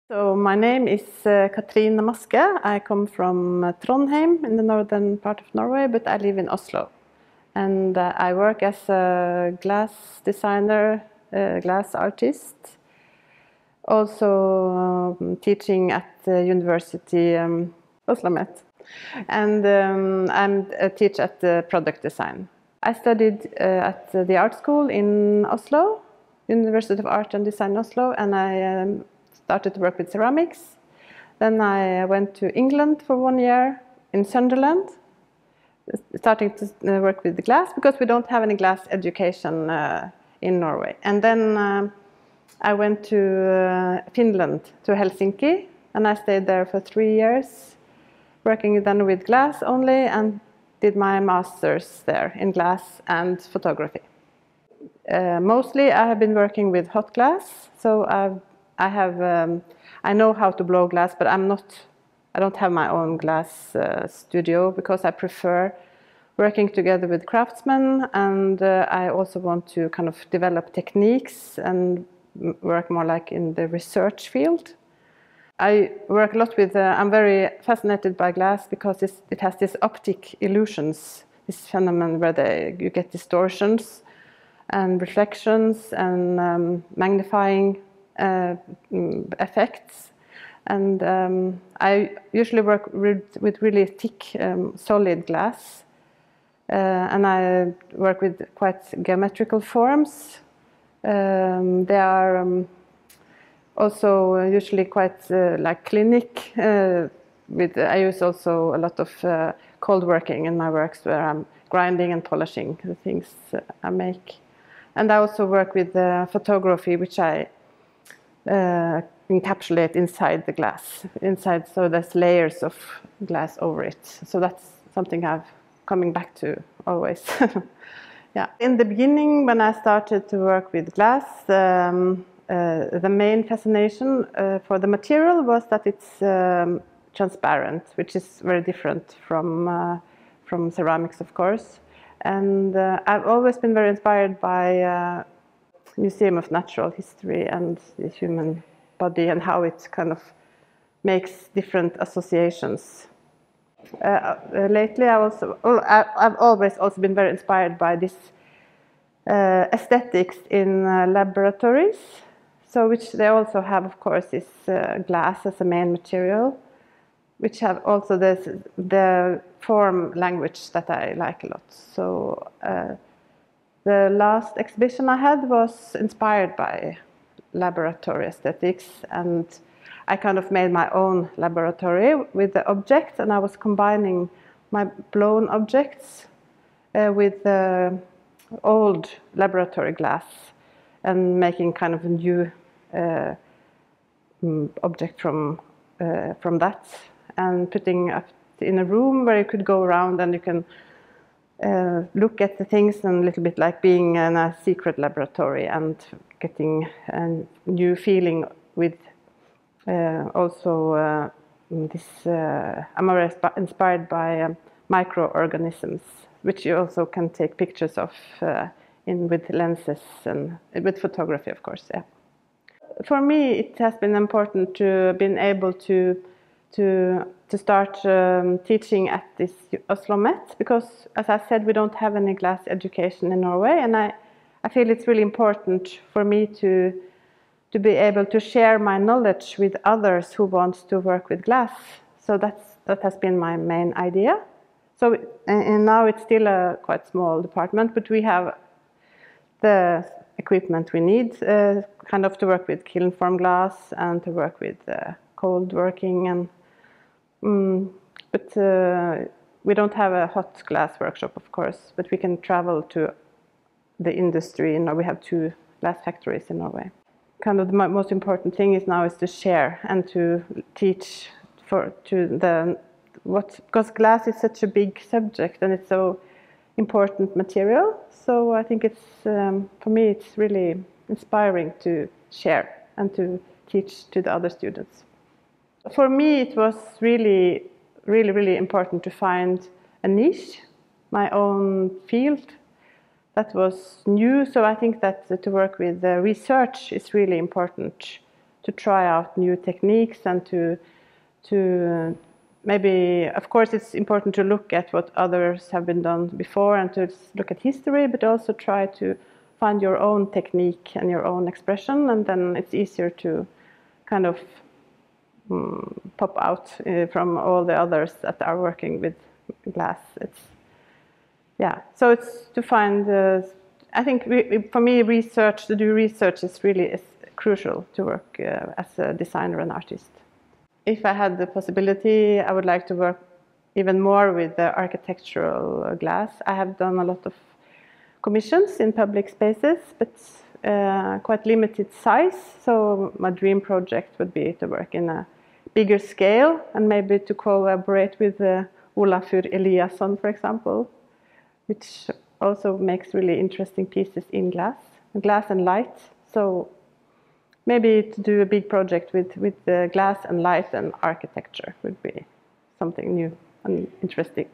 So my name is Cathrine Maske. I come from Trondheim in the northern part of Norway, but I live in Oslo. And I work as a glass designer, glass artist, also teaching at the university Oslo Met. And I teach at the product design. I studied at the art school in Oslo, University of Art and Design Oslo, and I started to work with ceramics. Then I went to England for 1 year in Sunderland, starting to work with the glass because we don't have any glass education in Norway. And then I went to Finland, to Helsinki, and I stayed there for 3 years, working then with glass only, and did my master's there in glass and photography. Mostly I have been working with hot glass, so I know how to blow glass, but I don't have my own glass studio because I prefer working together with craftsmen, and I also want to kind of develop techniques and work more like in the research field. I work a lot with, I'm very fascinated by glass because it has these optic illusions, this phenomenon where you get distortions and reflections and magnifying effects, and I usually work with really thick solid glass, and I work with quite geometrical forms. They are also usually quite like clinic. I use also a lot of cold working in my works where I'm grinding and polishing the things I make. And I also work with photography, which I encapsulate inside the glass, so there's layers of glass over it. So that's something I'm coming back to always. Yeah. In the beginning, when I started to work with glass, the main fascination for the material was that it's transparent, which is very different from ceramics, of course. And I've always been very inspired by Museum of Natural History and the human body and how it kind of makes different associations. Lately, I've always also been very inspired by this aesthetics in laboratories. So which they also have, of course, is glass as a main material, which have also the form language that I like a lot. So the last exhibition I had was inspired by laboratory aesthetics, and I kind of made my own laboratory with the objects, and I was combining my blown objects with old laboratory glass and making kind of a new object from that, and putting up in a room where you could go around and you can look at the things, and a little bit like being in a secret laboratory and getting a new feeling with also this. I'm very inspired by microorganisms, which you also can take pictures of with lenses and with photography, of course. Yeah. For me, it has been important to been able to start teaching at this Oslo Met, because, as I said, we don't have any glass education in Norway, and I feel it's really important for me to be able to share my knowledge with others who want to work with glass. So that has been my main idea. So, and now it's still a quite small department, but we have the equipment we need kind of to work with kiln form glass and to work with cold working, and but we don't have a hot glass workshop, of course, but we can travel to the industry. We have 2 glass factories in Norway. Kind of the most important thing is to share and to teach because glass is such a big subject and it's so important material. So I think it's for me it's really inspiring to share and to teach to the other students. For me, it was really, really, really important to find a niche, my own field that was new. So I think that to work with research is really important try out new techniques and to maybe, of course, it's important to look at what others have been done before and to look at history, but also try to find your own technique and your own expression, and then it's easier to kind of pop out from all the others that are working with glass. So it's to find, I think for me, to do research is really crucial to work as a designer and artist. If I had the possibility, I would like to work even more with the architectural glass. I have done a lot of commissions in public spaces, but quite limited size. So my dream project would be to work in a bigger scale and maybe to collaborate with Olafur Eliasson, for example, which also makes really interesting pieces in glass and light. So maybe to do a big project with the glass and light and architecture would be something new and interesting.